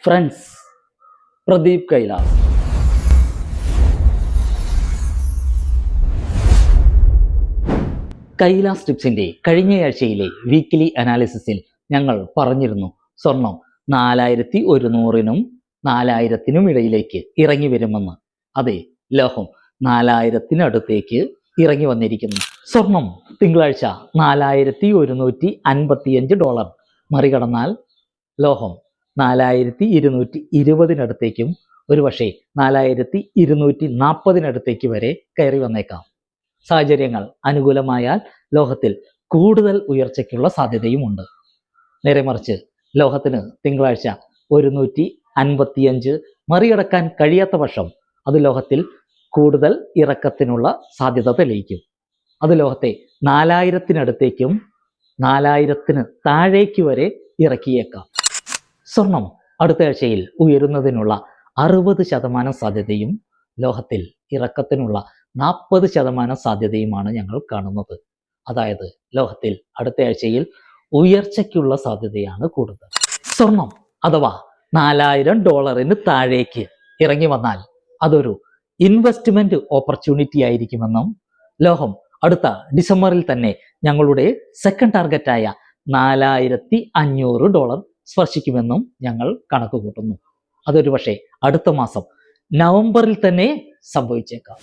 Friends, Pradeep Kailas. Kailas ടിപ്സിന്റെ കഴിഞ്ഞയാഴ്ചയിലെ weekly അനാലിസിസിൽ ഞങ്ങൾ പറഞ്ഞിരുന്നു, സ്വർണം 4100-നും 4000-നും ഇടയിലേക്ക് ഇറങ്ങി വരുമെന്ന്. അതെ, ലോഹം 4000-നടുത്തേക്ക് ഇറങ്ങി വന്നിരിക്കുന്നു. സ്വർണം തിങ്കളാഴ്ച $4155 മറികടന്നാൽ ലോഹം 4220-നടുത്തേക്കും ഒരുപക്ഷെ 4240-നടുത്തേക്ക് വരെ കയറി വന്നേക്കാം. സാഹചര്യങ്ങൾ അനുകൂലമായാൽ ലോഹത്തിൽ കൂടുതൽ ഉയർച്ചയ്ക്കുള്ള സാധ്യതയുമുണ്ട്. നേരെ മറിച്ച് ലോഹത്തിന് തിങ്കളാഴ്ച 155 മറികടക്കാൻ കഴിയാത്ത പക്ഷം അത് ലോഹത്തിൽ കൂടുതൽ ഇറക്കത്തിനുള്ള സാധ്യത തെളിയിക്കും. അത് ലോഹത്തെ 4000-നടുത്തേക്കും 4000-ന് താഴേക്ക് വരെ ഇറക്കിയേക്കാം. സ്വർണം അടുത്ത ആഴ്ചയിൽ ഉയരുന്നതിനുള്ള 60% സാധ്യതയും ലോഹത്തിൽ ഇറക്കത്തിനുള്ള 40% സാധ്യതയുമാണ് ഞങ്ങൾ കാണുന്നത്. അതായത് ലോഹത്തിൽ അടുത്ത ആഴ്ചയിൽ ഉയർച്ചയ്ക്കുള്ള സാധ്യതയാണ് കൂടുതൽ. സ്വർണം അഥവാ $4000 താഴേക്ക് ഇറങ്ങി വന്നാൽ അതൊരു ഇൻവെസ്റ്റ്മെന്റ് ഓപ്പർച്യൂണിറ്റി ആയിരിക്കുമെന്നും ലോഹം അടുത്ത ഡിസംബറിൽ തന്നെ ഞങ്ങളുടെ സെക്കൻഡ് ടാർഗറ്റായ $4500 സ്പർശിക്കുമെന്നും ഞങ്ങൾ കണക്ക് കൂട്ടുന്നു. അതൊരു പക്ഷേ അടുത്ത മാസം നവംബറിൽ തന്നെ സംഭവിച്ചേക്കാം.